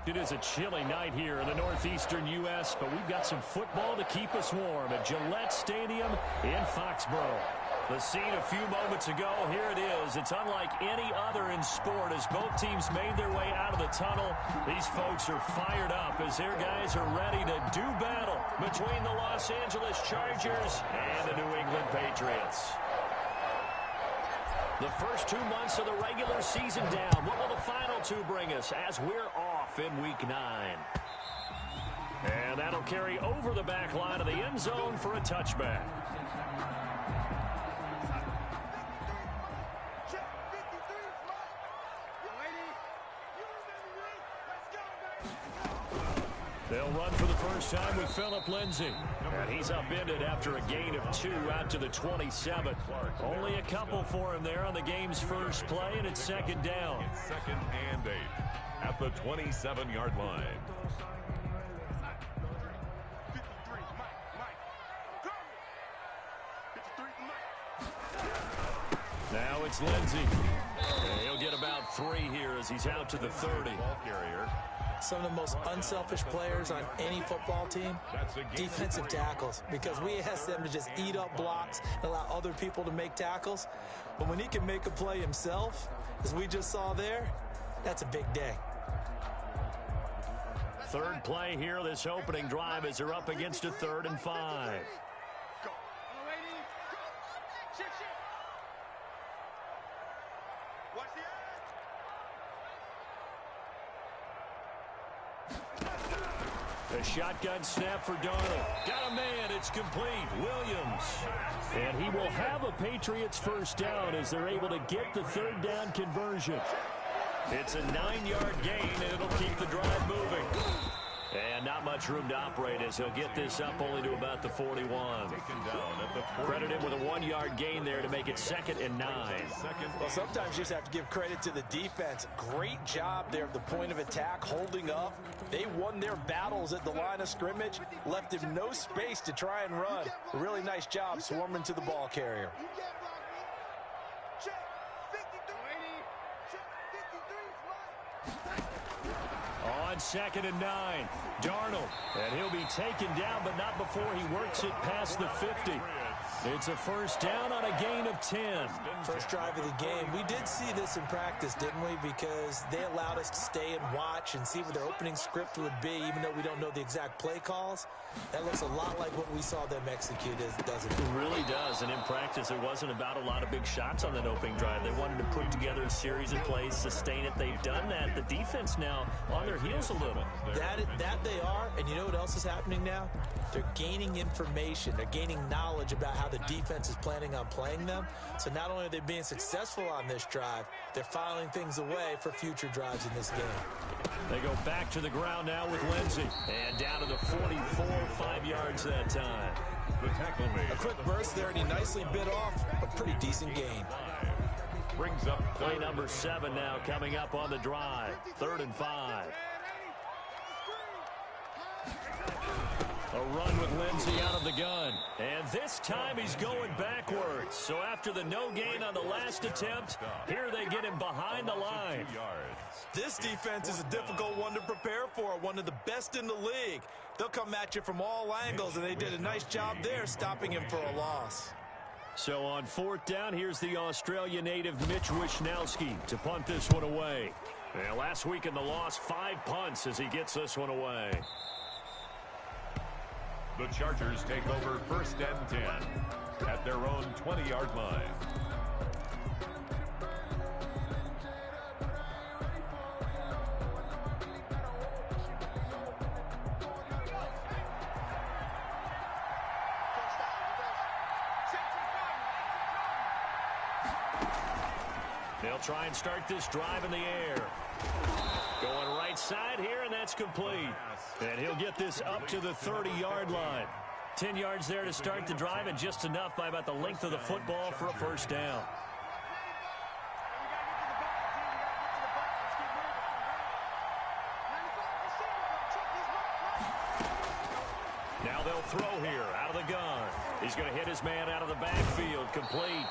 It is a chilly night here in the northeastern U.S., but we've got some football to keep us warm at Gillette Stadium in Foxborough. The scene a few moments ago, here it is. It's unlike any other in sport as both teams made their way out of the tunnel. These folks are fired up as their guys are ready to do battle between the Los Angeles Chargers and the New England Patriots. The first 2 months of the regular season down. What will the final two bring us as we're off in Week 9? And that'll carry over the back line of the end zone for a touchback. They'll run for the first time with Phillip Lindsay. And he's upended after a gain of 2 out to the 27. Only a couple for him there on the game's first play, and it's second down. It's 2nd and 8 at the 27-yard line. Now it's Lindsay. And he'll get about 3 here as he's out to the 30. Ball carrier. Some of the most unselfish players on any football team, defensive tackles, because we ask them to just eat up blocks and allow other people to make tackles. But when he can make a play himself, as we just saw there, that's a big day. Third play here, this opening drive as they're up against a 3rd and 5. A shotgun snap for Darnold. Got a man. It's complete. Williams. And he will have a Patriots first down as they're able to get the 3rd down conversion. It's a 9-yard gain, and it'll keep the drive moving. And not much room to operate as he'll get this up only to about the 41. Credit him with a 1-yard gain there to make it 2nd and 9. Well, sometimes you just have to give credit to the defense. Great job there at the point of attack, holding up. They won their battles at the line of scrimmage, left him no space to try and run. A really nice job swarming to the ball carrier. On 2nd and 9, Darnold. And he'll be taken down, but not before he works it past the 50. It's a first down on a gain of 10. First drive of the game. We did see this in practice, didn't we? Because they allowed us to stay and watch and see what their opening script would be, even though we don't know the exact play calls. That looks a lot like what we saw them execute, doesn't it? It really does. And in practice, it wasn't about a lot of big shots on that opening drive. They wanted to put together a series of plays, sustain it. They've done that. The defense now on their heels a little. That they are. And you know what else is happening now? They're gaining information. They're gaining knowledge about how the defense is planning on playing them. So not only are they being successful on this drive, they're filing things away for future drives in this game. They go back to the ground now with Lindsay. And down to the 44, 5 yards that time. The tackle made. A quick burst there, and he nicely bit off a pretty decent gain. Brings up play number 7 now coming up on the drive. 3rd and 5. A run with Lindsay out of the gun. And this time he's going backwards. So after the no gain on the last attempt, here they get him behind the line. This defense is a difficult one to prepare for, one of the best in the league. They'll come at you from all angles, and they did a nice job there stopping him for a loss. So on 4th down, here's the Australia native Mitch Wishnowsky to punt this one away. And last week in the loss, 5 punts as he gets this one away. The Chargers take over 1st and 10 at their own 20-yard line. They'll try and start this drive in the air. Going right side here, and that's complete. And he'll get this up to the 30-yard line. 10 yards there to start the drive, and just enough by about the length of the football for a first down. Now they'll throw here out of the gun. He's going to hit his man out of the backfield, complete.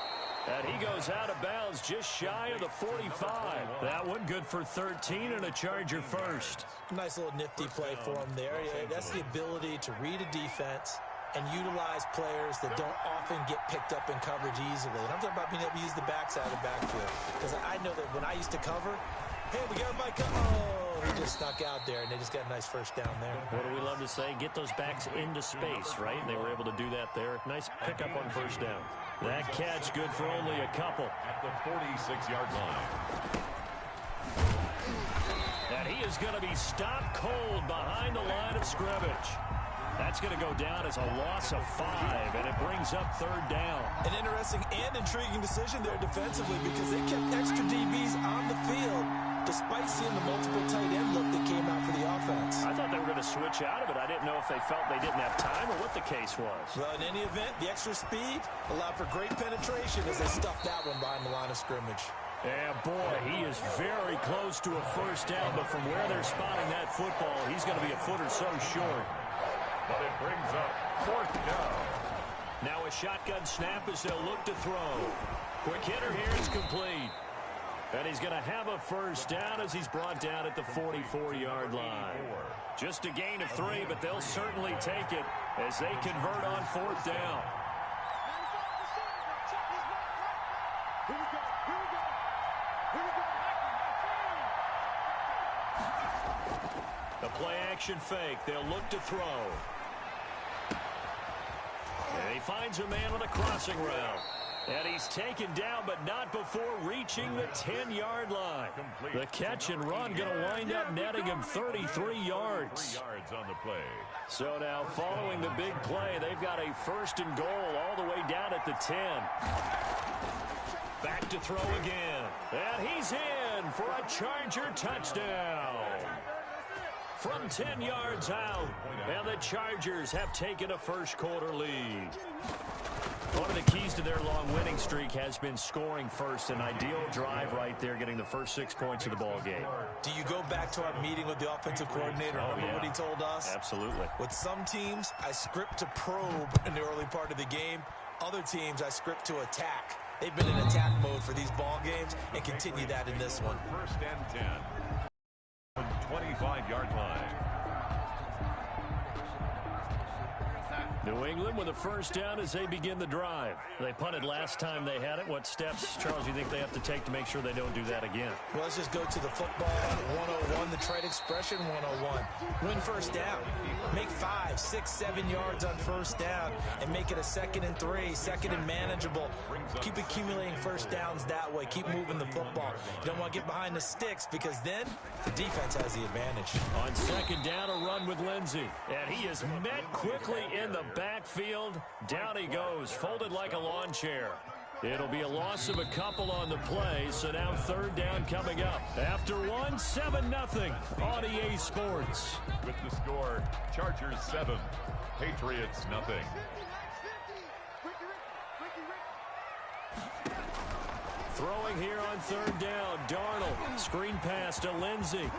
And he goes out of bounds just shy of the 45. That one good for 13 and a Charger first. Nice little nifty play for him there. Yeah, that's the ability to read a defense and utilize players that don't often get picked up in coverage easily. And I'm talking about being able to use the backside of the backfield. Because I know that when I used to cover, hey, we got Mike. Oh, he just snuck out there, and they just got a nice first down there. What do we love to say? Get those backs into space, right? And they were able to do that there. Nice pickup on first down. That catch good for only a couple. At the 46-yard line. And he is going to be stopped cold behind the line of scrimmage. That's going to go down as a loss of 5, and it brings up third down. An interesting and intriguing decision there defensively because they kept extra DBs on the field despite seeing the multiple tight end look that came out for the offense. I thought they were going to switch out of it. I didn't know if they felt they didn't have time or what the case was. Well, in any event, the extra speed allowed for great penetration as they stuffed that one behind the line of scrimmage. Yeah, boy, he is very close to a first down, but from where they're spotting that football, he's going to be a foot or so short. But it brings up fourth down. Now a shotgun snap as they'll look to throw. Quick hitter here is complete. And he's going to have a first down as he's brought down at the 44-yard line. Just a gain of 3, but they'll certainly take it as they convert on fourth down. The play-action fake. They'll look to throw. And he finds a man on the crossing route. And he's taken down, but not before reaching the 10-yard line. The catch and run going to wind up netting him 33 yards. 3 yards on the play. So now following the big play, they've got a first and goal all the way down at the 10. Back to throw again. And he's in for a Charger touchdown. From 10 yards out, and the Chargers have taken a first-quarter lead. One of the keys to their long winning streak has been scoring first. An ideal drive right there, getting the first 6 points of the ball game. Do you go back to our meeting with the offensive coordinator? Remember what he told us? Absolutely. With some teams, I script to probe in the early part of the game. Other teams, I script to attack. They've been in attack mode for these ball games and continue that in this one. First and 10. 25-yard line. New England with a first down as they begin the drive. They punted last time they had it. What steps, Charles, you think they have to take to make sure they don't do that again? Well, let's just go to the football 101, the trade expression 101. Win first down. Make 5, 6, 7 yards on first down and make it a 2nd and 3, 2nd and manageable. Keep accumulating first downs that way. Keep moving the football. You don't want to get behind the sticks because then the defense has the advantage. On second down, a run with Lindsey. And he is met quickly in the backfield. Down he goes, folded like a lawn chair. It'll be a loss of a couple on the play, so now third down coming up. After 1, 7-0 on EA Sports. With the score, Chargers 7, Patriots nothing. Throwing here on third down, Darnold. Screen pass to Lindsey.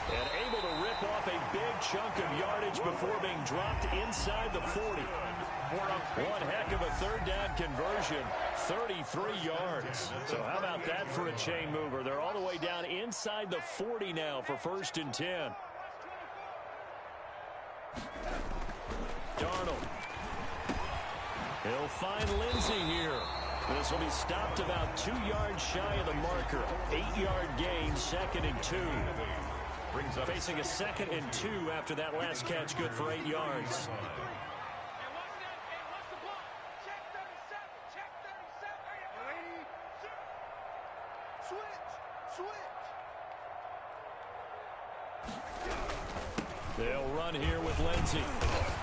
And able to rip off a big chunk of yardage before being dropped inside the 40. One heck of a third down conversion, 33 yards. So how about that for a chain mover? They're all the way down inside the 40 now for first and 10. Darnold. He'll find Lindsey here. This will be stopped about 2 yards shy of the marker. 8-yard gain, 2nd and 2. Facing a 2nd and 2 after that last catch, good for 8 yards. They'll run here with Lindsey.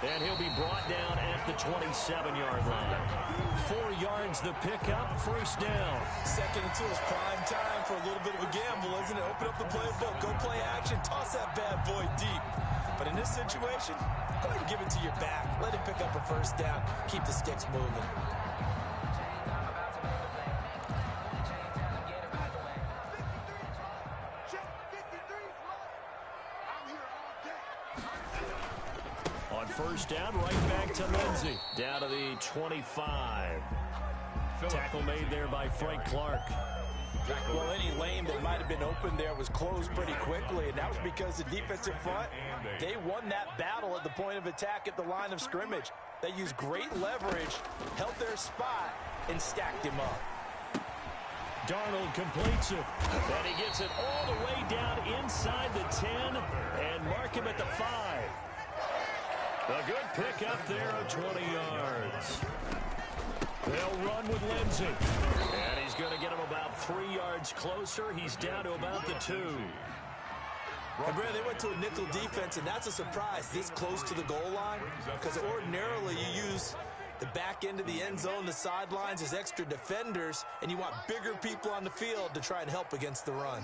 And he'll be brought down at the 27-yard line. 4 yards the pickup, first down. 2nd and 2 is prime time for a little bit of a gamble, isn't it? Open up the playbook, go play action, toss that bad boy deep. But in this situation, go ahead and give it to your back. Let him pick up a first down. Keep the sticks moving. On first down, right back to Lindsey. Down to the 25. Tackle made there by Frank Clark. Well, any lane that might have been open there was closed pretty quickly, and that was because the defensive front, they won that battle at the point of attack at the line of scrimmage. They used great leverage, held their spot, and stacked him up. Darnold completes it, and he gets it all the way down inside the 10 and mark him at the 5. A good pick up there of 20 yards. They'll run with Lindsey, and he's going to get him about 3 yards closer. He's down to about the 2. And Brad, they went to a nickel defense, and that's a surprise this close to the goal line, because ordinarily you use the back end of the end zone, the sidelines as extra defenders, and you want bigger people on the field to try and help against the run.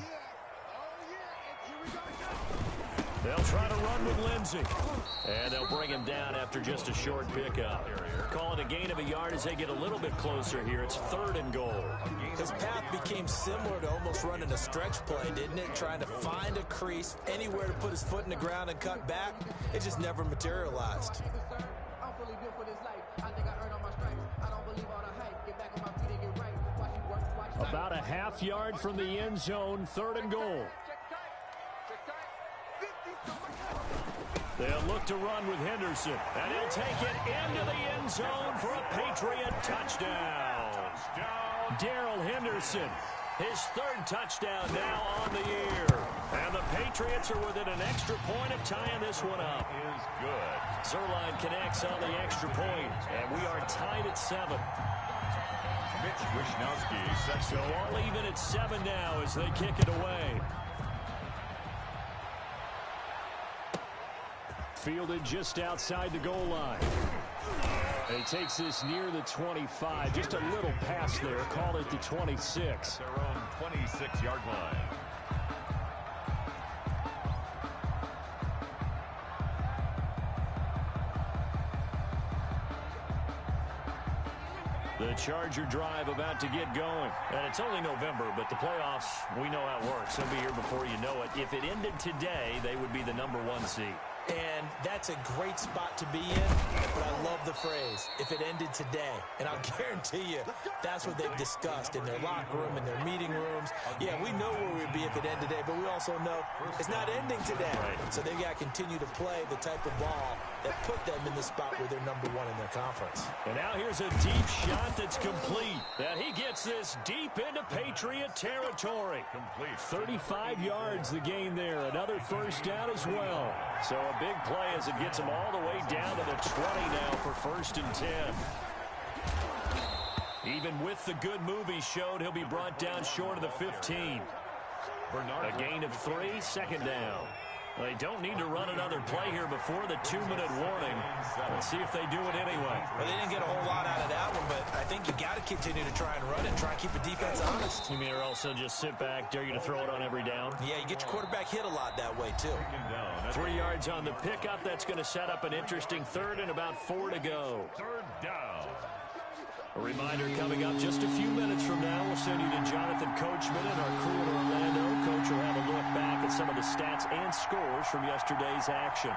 They'll try to run with Lindsey, and they'll bring him down after just a short pickup. Call it a gain of a yard as they get a little bit closer here. It's 3rd and goal. His path became similar to almost running a stretch play, didn't it? Trying to find a crease, anywhere to put his foot in the ground and cut back. It just never materialized. About a half yard from the end zone, 3rd and goal. They'll look to run with Henderson, and he'll take it into the end zone for a Patriot touchdown. Darrell Henderson, his 3rd touchdown now on the year. And the Patriots are within an extra point of tying this one up. Is good. Zerline connects on the extra point, and we are tied at 7. Mitch Wishnowsky sets So all even at 7 now as they kick it away. Fielded just outside the goal line. He takes this near the 25. Just a little pass there. Call it the 26. their own 26-yard line. The Charger drive about to get going. And it's only November, but the playoffs, we know how it works. They'll be here before you know it. If it ended today, they would be the number 1 seed. And that's a great spot to be in, but I love the phrase, if it ended today. And I'll guarantee you, that's what they've discussed in their locker room, in their meeting rooms. Yeah, we know where we'd be if it ended today, but we also know it's not ending today. Right. So they've got to continue to play the type of ball that put them in the spot where they're number 1 in their conference. And now here's a deep shot that's complete. And he gets this deep into Patriot territory. Complete. 35 yards the gain there. Another first down as well. So a big play as it gets him all the way down to the 20 now for 1st and 10. Even with the good move he showed, he'll be brought down short of the 15. A gain of 3, 2nd down. They don't need to run another play here before the 2-minute warning. Let's see if they do it anyway. Well, they didn't get a whole lot out of that one, but I think you got to continue to try and run it, try and keep the defense honest. You mean or also just sit back, dare you to throw it on every down? Yeah, you get your quarterback hit a lot that way, too. 3 yards on the pickup. That's going to set up an interesting 3rd and about 4 to go. 3rd down. A reminder coming up just a few minutes from now. We'll send you to Jonathan Coachman and our crew in Orlando. Coach will have a look back at some of the stats and scores from yesterday's action.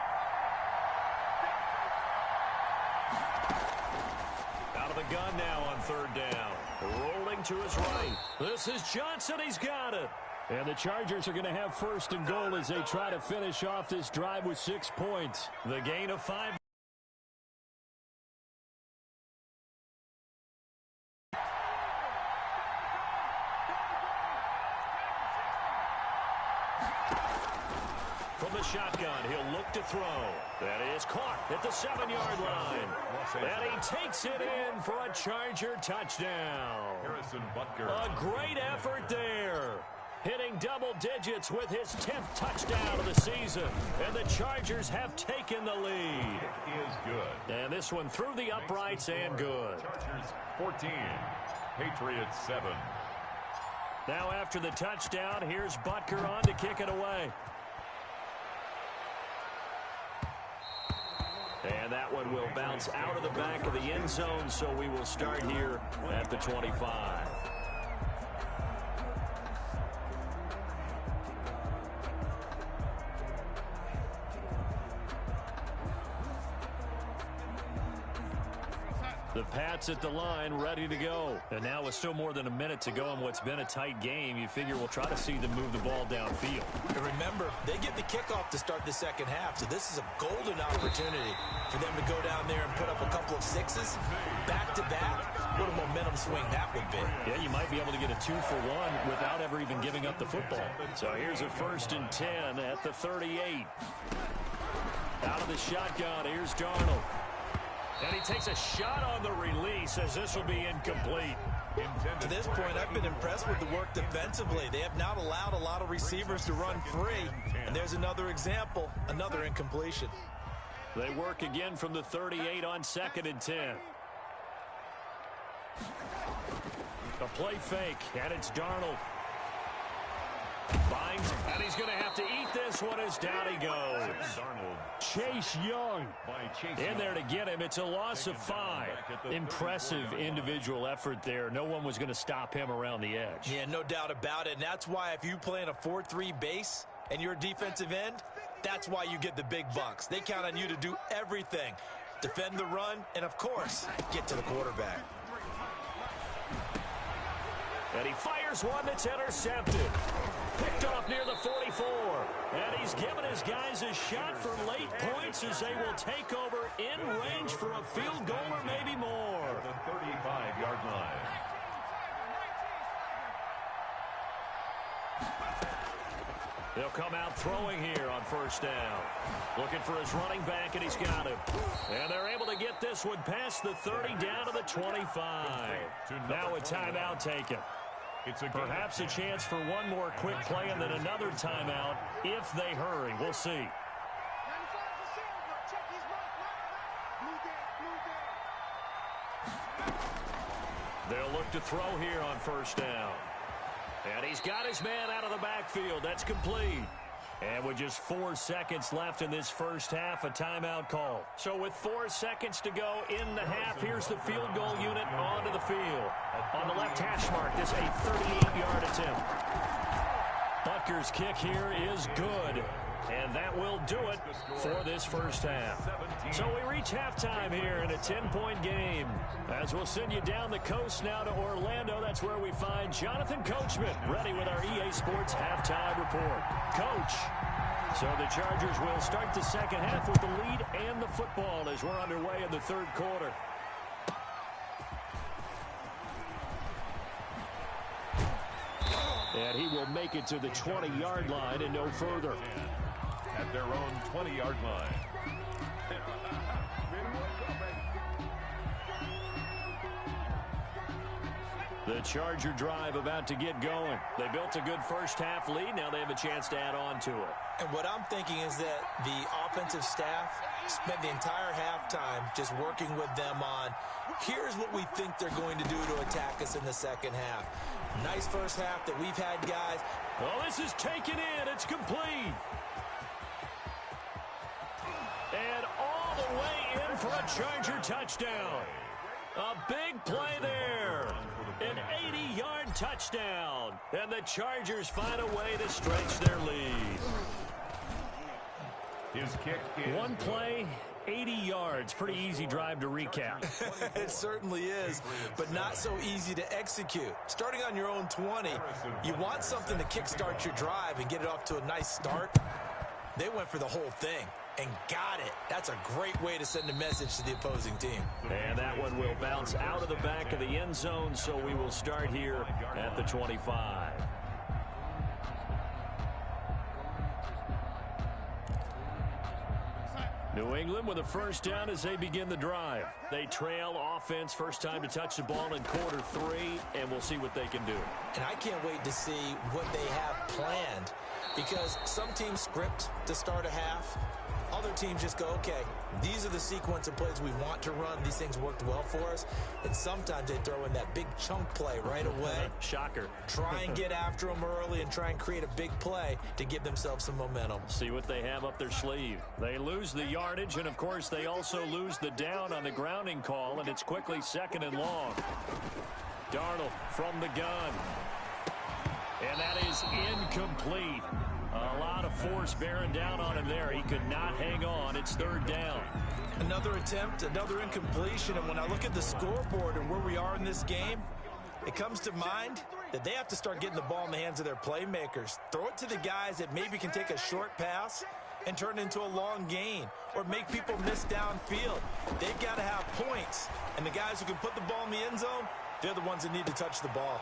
Out of the gun now on 3rd down. Rolling to his right. This is Johnson. He's got it. And the Chargers are going to have 1st and goal as they try to finish off this drive with 6 points. The gain of 5. From the shotgun, he'll look to throw. That is caught at the 7-yard line. And he takes it in for a Charger touchdown. Harrison Butker. A great effort there. Hitting double digits with his 10th touchdown of the season. And the Chargers have taken the lead. It is good. And this one through the uprights and good. Chargers 14. Patriots 7. Now after the touchdown, here's Butker on to kick it away. And that one will bounce out of the back of the end zone, so we will start here at the 25. The Pats at the line, ready to go. And now with still more than a minute to go in what's been a tight game, you figure we'll try to see them move the ball downfield. And remember, they get the kickoff to start the second half, so this is a golden opportunity for them to go down there and put up a couple of sixes back-to-back. What a momentum swing that would be. Yeah, you might be able to get a 2-for-1 without ever even giving up the football. So here's a 1st and 10 at the 38. Out of the shotgun, here's Darnold. And he takes a shot on the release as this will be incomplete. To this point, I've been impressed with the work defensively. They have not allowed a lot of receivers to run free. And there's another example, another incompletion. They work again from the 38 on 2nd and 10. A play fake, and it's Darnold. Finds, and he's going to have to eat this one as down he goes. Chase Young in there to get him. It's a loss of 5. Impressive individual effort there. No one was going to stop him around the edge. Yeah, no doubt about it. And that's why if you play in a 4-3 base and you're a defensive end, that's why you get the big bucks. They count on you to do everything. Defend the run, and of course, get to the quarterback. And he fires one that's intercepted. Picked off near the 44. And he's given his guys a shot for late points as they will take over in range for a field goal or maybe more. The 35-yard line. They'll come out throwing here on 1st down. Looking for his running back, and he's got him. And they're able to get this one past the 30 down to the 25. Now a timeout taken. Perhaps a chance for one more quick play and then another timeout if they hurry. We'll see. They'll look to throw here on 1st down. And he's got his man out of the backfield. That's complete. And with just 4 seconds left in this first half, a timeout call. So with 4 seconds to go in the half, here's the field goal unit onto the field. On the left hash mark, this a 38-yard attempt. Butker's kick here is good. And that will do it for this first half. So we reach halftime here in a 10-point game. As we'll send you down the coast now to Orlando, that's where we find Jonathan Coachman ready with our EA Sports halftime report. Coach, so the Chargers will start the second half with the lead and the football as we're underway in the 3rd quarter. And he will make it to the 20-yard line and no further. At their own 20-yard line. The Charger drive about to get going. They built a good first half lead. Now they have a chance to add on to it. And what I'm thinking is that the offensive staff spent the entire halftime just working with them on, here's what we think they're going to do to attack us in the second half. Nice first half that we've had, guys. Oh, this is taken in. It's complete. And all the way in for a Charger touchdown. A big play there. An 80-yard touchdown. And the Chargers find a way to stretch their lead. His kick is one play, 80 yards. Pretty easy drive to recap. It certainly is, but not so easy to execute. Starting on your own 20, you want something to kickstart your drive and get it off to a nice start. They went for the whole thing and got it. That's a great way to send a message to the opposing team. And that one will bounce out of the back of the end zone, so we will start here at the 25. New England with a first down as they begin the drive. They trail offense, first time to touch the ball in quarter 3, and we'll see what they can do. And I can't wait to see what they have planned, because some teams script to start a half. Other teams just go, okay, these are the sequence of plays we want to run. These things worked well for us. And sometimes they throw in that big chunk play right away. Shocker. Try and get after them early and try and create a big play to give themselves some momentum. See what they have up their sleeve. They lose the yardage, and, of course, they also lose the down on the grounding call, and it's quickly 2nd and long. Darnold from the gun. And that is incomplete. A lot of force bearing down on him there. He could not hang on. It's third down. Another attempt, another incompletion. And when I look at the scoreboard and where we are in this game, it comes to mind that they have to start getting the ball in the hands of their playmakers. Throw it to the guys that maybe can take a short pass and turn it into a long gain or make people miss downfield. They've got to have points. And the guys who can put the ball in the end zone, they're the ones that need to touch the ball.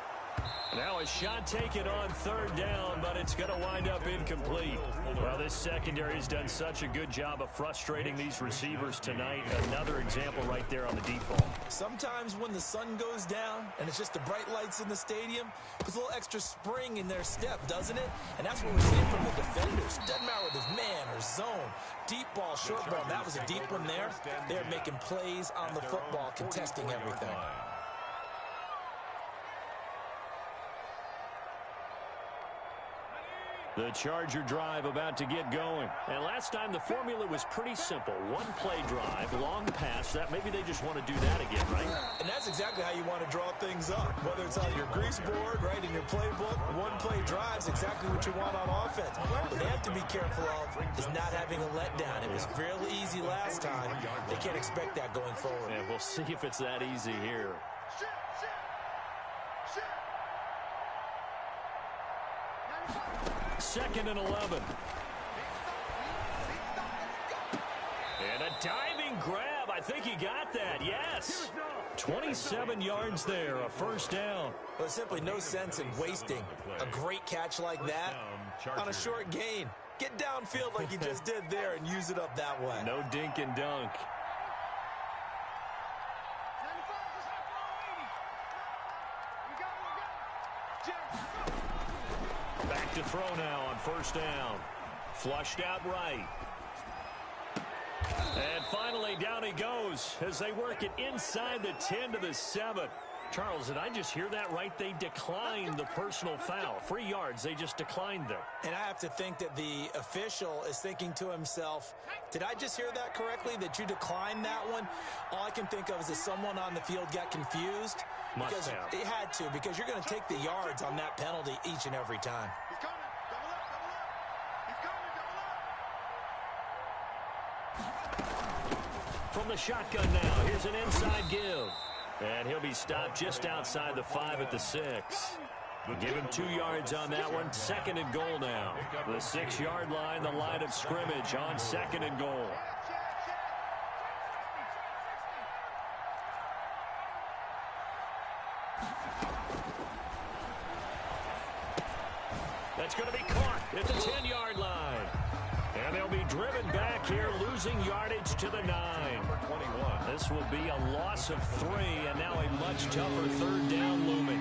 Now a shot taken on third down, but it's going to wind up incomplete. Well, this secondary has done such a good job of frustrating these receivers tonight. Another example right there on the deep ball. Sometimes when the sun goes down and it's just the bright lights in the stadium, there's a little extra spring in their step, doesn't it? And that's what we're seeing from the defenders. Doesn't matter whether it's man or zone, deep ball, short ball. That was a deep one there. They're making plays on the football, contesting everything. The Charger drive about to get going. And last time the formula was pretty simple. One play drive, long pass. That maybe they just want to do that again, right? And that's exactly how you want to draw things up. Whether it's on your grease board, right, in your playbook, one play drive is exactly what you want on offense. What they have to be careful of is not having a letdown. It was fairly easy last time. They can't expect that going forward. And we'll see if it's that easy here. Second and 11. And a diving grab. I think he got that. Yes. 27 yards there. A first down. Well, there's simply no sense in wasting a great catch like that on a short gain. Get downfield like you just did there and use it up that way. No dink and dunk. Back to throw now on first down. Flushed out right. And finally, down he goes as they work it inside the 10 to the 7. Charles, did I just hear that right? They declined the personal foul. 3 yards, they just declined them. And I have to think that the official is thinking to himself, did I just hear that correctly, that you declined that one? All I can think of is that someone on the field got confused. Must have. It had to, because you're going to take the yards on that penalty each and every time. From the shotgun now, here's an inside give. And he'll be stopped just outside the 5 at the 6. Give him 2 yards on that one. Second and goal now. The 6-yard line, the line of scrimmage on second and goal. That's going to be caught at the 10-yard line. And they'll be driven back here, losing yardage to the 9. This will be a loss of 3, and now a much tougher third down looming.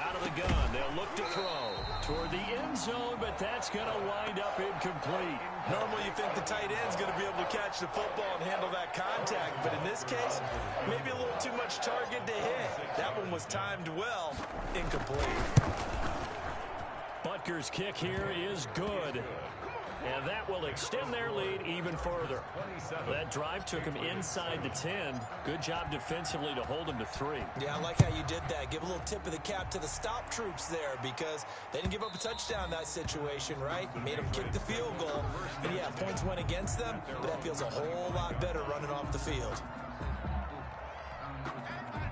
Out of the gun, they'll look to throw toward the end zone, but that's going to wind up incomplete. Normally you think the tight end's going to be able to catch the football and handle that contact, but in this case, maybe a little too much target to hit. That one was timed well. Incomplete. Butker's kick here is good. And that will extend their lead even further. That drive took him inside the 10. Good job defensively to hold him to 3. Yeah, I like how you did that. Give a little tip of the cap to the stop troops there, because they didn't give up a touchdown in that situation, right? Made them kick the field goal. And yeah, points went against them, but that feels a whole lot better running off the field.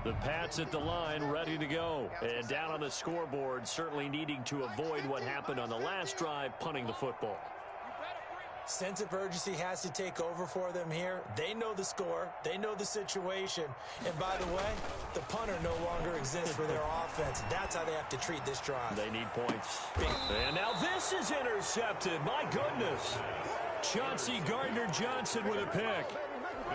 The Pats at the line, ready to go. And down on the scoreboard, certainly needing to avoid what happened on the last drive, punting the football. Sense of urgency has to take over for them here. They know the score. They know the situation. And by the way, the punter no longer exists for their offense. That's how they have to treat this drive. They need points. And now this is intercepted. My goodness. Chauncey Gardner-Johnson with a pick.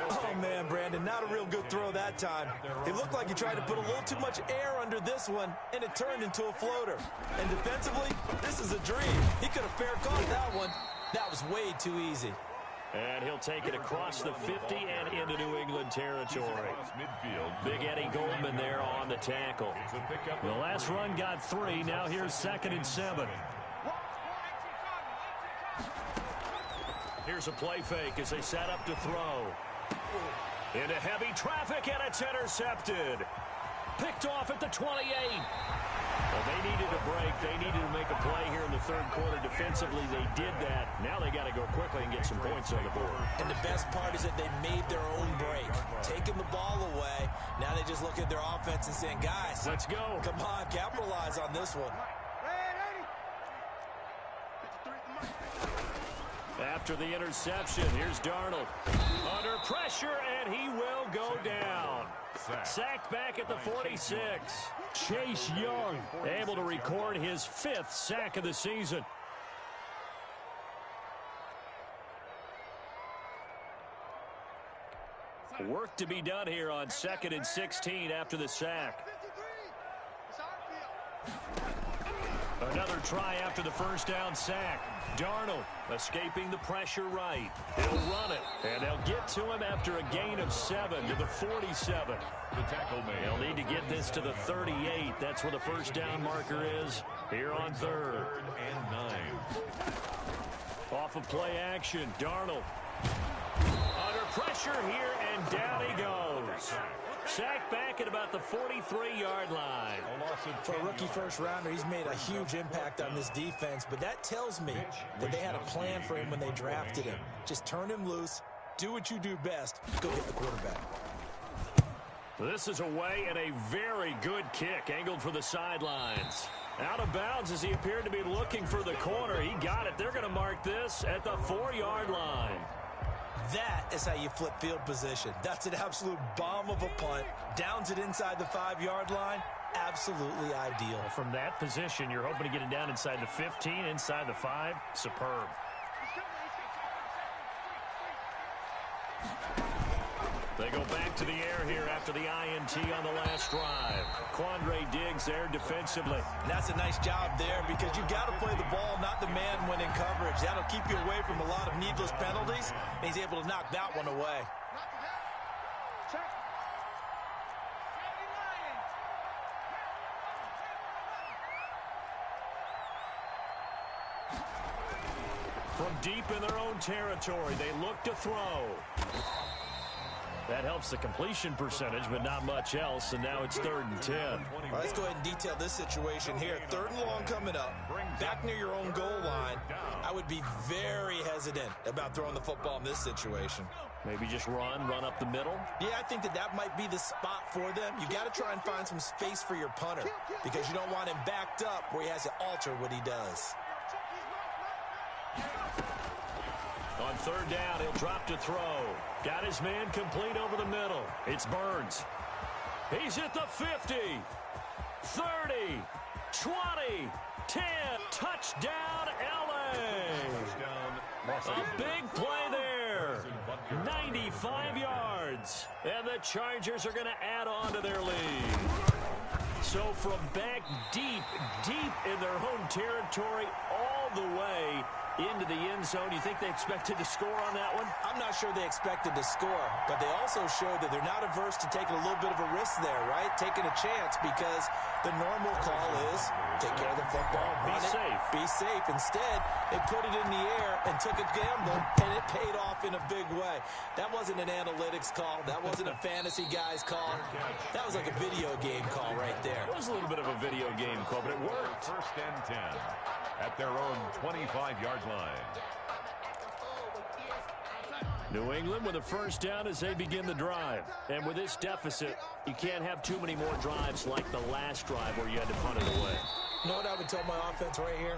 Oh, man, Brandon, not a real good throw that time. It looked like he tried to put a little too much air under this one, and it turned into a floater. And defensively, this is a dream. He could have fair caught that one. That was way too easy. And he'll take it across the 50 and into New England territory. Big Eddie Goldman there on the tackle. The last run got 3. Now here's second and 7. Here's a play fake as they set up to throw. Into heavy traffic, and it's intercepted. Picked off at the 28. Well, they needed a break. They needed to make a play here in the third quarter. Defensively, they did that. Now they got to go quickly and get some points on the board. And the best part is that they made their own break. Taking the ball away. Now they just look at their offense and saying, guys, let's go. Come on, capitalize on this one. After the interception, here's Darnold. Under pressure, and he will go down. Sacked back at the 46. Chase Young able to record his 5th sack of the season. Work to be done here on 2nd and 16 after the sack. Another try after the first down sack. Darnold escaping the pressure right. He'll run it, and they'll get to him after a gain of 7 to the 47. The tackle made. They'll need to get this to the 38. That's where the first down marker is here on 3rd and 9. Off of play action, Darnold. Under pressure here, and down he goes. Sacked back at about the 43-yard line. For a rookie first-rounder, he's made a huge impact on this defense, but that tells me that they had a plan for him when they drafted him. Just turn him loose, do what you do best, go hit the quarterback. This is away and a very good kick, angled for the sidelines. Out of bounds as he appeared to be looking for the corner. He got it. They're going to mark this at the 4-yard line. That is how you flip field position. That's an absolute bomb of a punt. Downs it inside the 5-yard line. Absolutely ideal. From that position, you're hoping to get it down inside the 15, inside the 5. Superb. They go back to the air here after the INT on the last drive. Quandre Diggs there defensively. And that's a nice job there because you've got to play the ball, not the man when in coverage. That'll keep you away from a lot of needless penalties, and he's able to knock that one away. From deep in their own territory, they look to throw. That helps the completion percentage, but not much else, and now it's 3rd and 10. All right, let's go ahead and detail this situation here. 3rd and long coming up, back near your own goal line. I would be very hesitant about throwing the football in this situation. Maybe just run up the middle? Yeah, I think that might be the spot for them. You got to try and find some space for your punter because you don't want him backed up where he has to alter what he does. On 3rd down, he'll drop to throw. Got his man complete over the middle. It's Burns. He's at the 50, 30, 20, 10. Touchdown, L.A. A big play there. 95 yards. And the Chargers are going to add on to their lead. So from back deep in their home territory all the way into the end zone. You think they expected to score on that one? I'm not sure they expected to score, but they also showed that they're not averse to taking a little bit of a risk there, right? Taking a chance because the normal call is take care of the football, be safe. Be safe. Instead, they put it in the air and took a gamble, and it paid off in a big way. That wasn't an analytics call. That wasn't a fantasy guy's call. That was like a video game call right there. It was a little bit of a video game call, but it worked. 1st and 10 at their own 25-yard line. New England with a first down as they begin the drive. And with this deficit, you can't have too many more drives like the last drive where you had to punt it away. You know what I would tell my offense right here?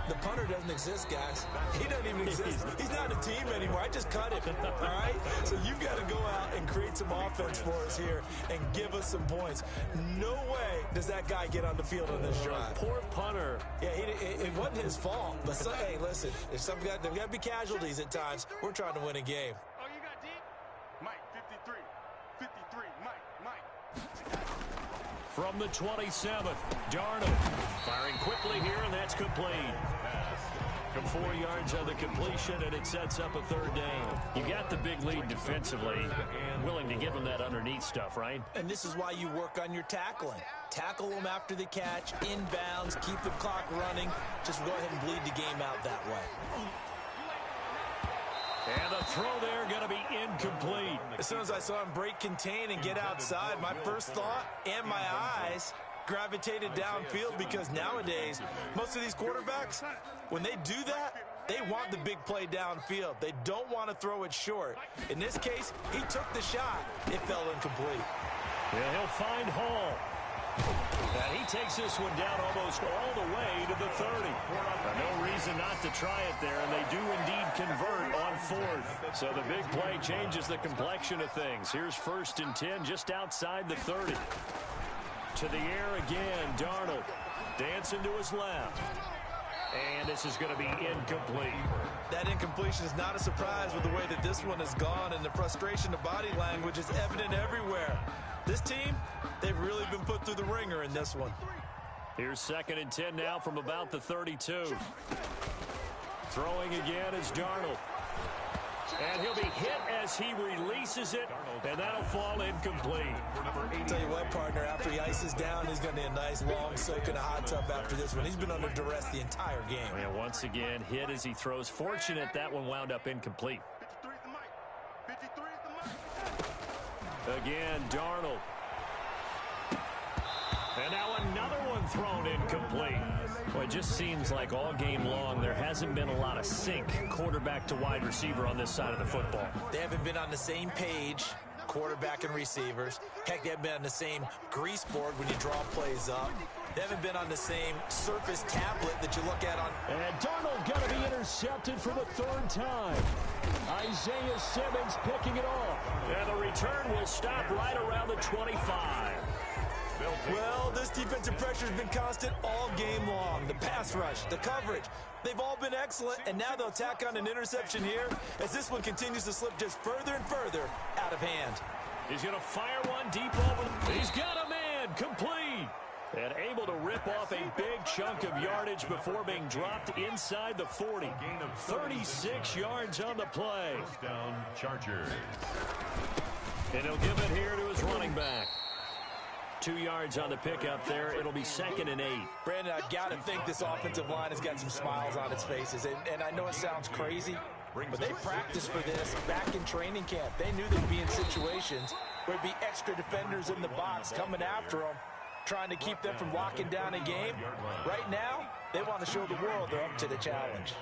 The punter doesn't exist, guys. He doesn't even exist. He's not a team anymore. I just cut him, all right? So you've got to go out and create some offense for us here and give us some points. No way does that guy get on the field on this drive. Poor punter. Yeah, it wasn't his fault. But, hey, listen, if there's got to be casualties at times. We're trying to win a game. Oh, you got deep? Mike, 53. 53, Mike. From the 27th, Darnold firing quickly here, and that's complete. Come 4 yards on the completion, and it sets up a 3rd down. You got the big lead defensively, willing to give them that underneath stuff, right? And this is why you work on your tackling. Tackle them after the catch, inbounds, keep the clock running. Just go ahead and bleed the game out that way. And the throw there going to be incomplete. As soon as I saw him break contain and get outside, my first thought and my eyes gravitated downfield, because nowadays, most of these quarterbacks, when they do that, they want the big play downfield. They don't want to throw it short. In this case, he took the shot. It fell incomplete. Yeah, he'll find Hall. And he takes this one down almost all the way to the 30. No reason not to try it there, and they do indeed convert on fourth. So the big play changes the complexion of things. Here's 1st and 10 just outside the 30. To the air again, Darnold. Dancing to his left. And this is going to be incomplete. That incompletion is not a surprise with the way that this one has gone, and the frustration of body language is evident everywhere. This team, they've really been put through the ringer in this one. Here's 2nd and 10 now from about the 32. Throwing again is Darnold. And he'll be hit as he releases it, and that'll fall incomplete. Tell you what, partner, after he ices down, he's going to need a nice long soak in a hot tub after this one. He's been under duress the entire game. And once again, hit as he throws. Fortunate that one wound up incomplete. 53 is the mic. 53 is the mic. Again, Darnold. And now another one thrown incomplete. Well, it just seems like all game long there hasn't been a lot of sync quarterback to wide receiver on this side of the football. They haven't been on the same page, quarterback and receivers. Heck, they haven't been on the same grease board when you draw plays up. They haven't been on the same surface tablet that you look at on. And Darnold going to be intercepted for the 3rd time. Isaiah Simmons picking it off. And the return will stop right around the 25. Well, this defensive pressure has been constant all game long. The pass rush, the coverage, they've all been excellent, and now they'll tack on an interception here as this one continues to slip just further and further out of hand. He's going to fire one deep over. He's got a man, complete. And able to rip off a big chunk of yardage before being dropped inside the 40. 36 yards on the play. Down Chargers. And he'll give it here to his running back. 2 yards on the pickup there. It'll be 2nd and 8. Brandon, I've got to think this offensive line has got some smiles on its faces. And I know it sounds crazy, but they practiced for this back in training camp. They knew they'd be in situations where there'd be extra defenders in the box coming after them, trying to keep them from locking down a game. Right now, they want to show the world they're up to the challenge.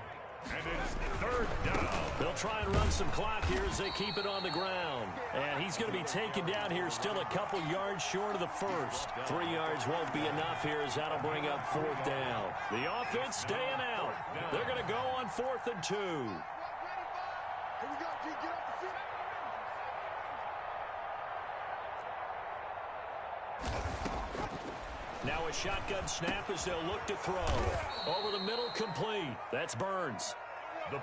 And it's 3rd down. They'll try and run some clock here as they keep it on the ground. And he's going to be taken down here still a couple yards short of the first. 3 yards won't be enough here as that'll bring up 4th down. The offense staying out. They're going to go on 4th and 2. Here we go, G. Get off the field. Now a shotgun snap as they'll look to throw. Over the middle, complete. That's Burns.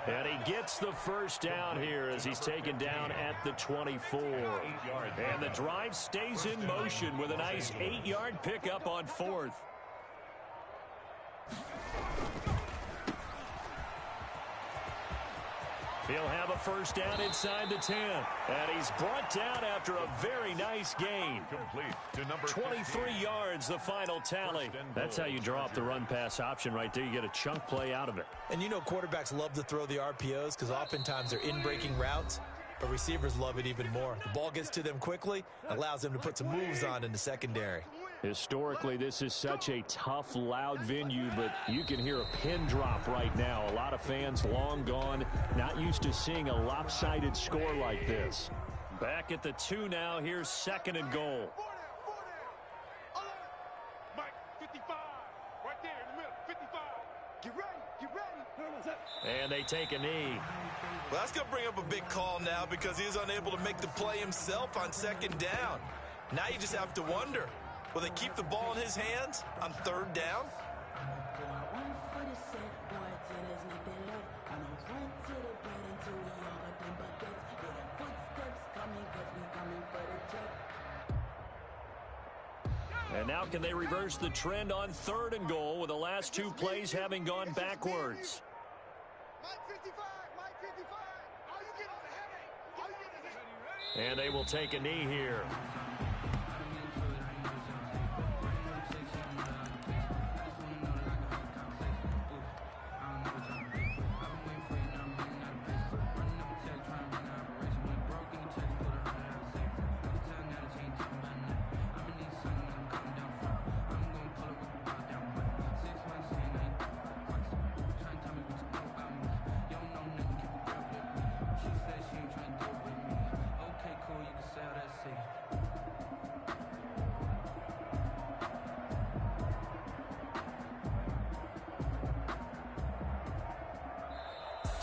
And he gets the 1st down here as he's taken down at the 24. And the drive stays in motion with a nice 8-yard pickup on 4th. He'll have a 1st down inside the 10. And he's brought down after a very nice gain. Complete to number 23 yards, the final tally. That's how you draw up the run-pass option right there. You get a chunk play out of it. And you know quarterbacks love to throw the RPOs because oftentimes they're in-breaking routes, but receivers love it even more. The ball gets to them quickly, allows them to put some moves on in the secondary. Historically, this is such a tough, loud venue, but you can hear a pin drop right now. A lot of fans long gone, not used to seeing a lopsided score like this. Back at the 2 now. Here's 2nd and goal. 40. Mike, 55. Right there in the middle, 55. Get ready, get ready. And they take a knee. Well, that's going to bring up a big call now because he's unable to make the play himself on 2nd down. Now you just have to wonder, will they keep the ball in his hands on 3rd down? And now can they reverse the trend on 3rd and goal with the last 2 plays having gone backwards? Mike 55, Mike 55. All you get is a headache. All you get is a headache. And they will take a knee here.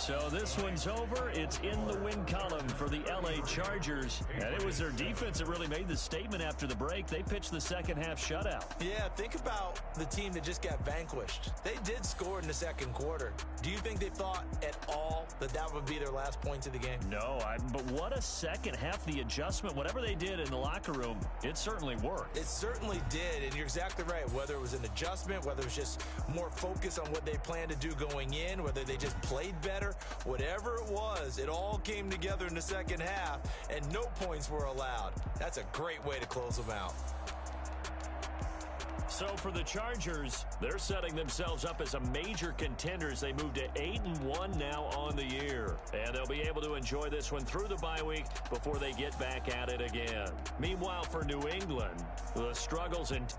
So this one's over. It's in the win column for the L.A. Chargers. And it was their defense that really made the statement after the break. They pitched the second half shutout. Yeah, think about the team that just got vanquished. They did score in the second quarter. Do you think they thought at all that that would be their last points of the game? No, but what a second half. The adjustment, whatever they did in the locker room, it certainly worked. It certainly did, and you're exactly right. Whether it was an adjustment, whether it was just more focus on what they planned to do going in, whether they just played better, whatever it was, it all came together in the second half, and no points were allowed. That's a great way to close them out. So for the Chargers, they're setting themselves up as a major contender as they move to 8-1 now on the year. And they'll be able to enjoy this one through the bye week before they get back at it again. Meanwhile, for New England, the struggles and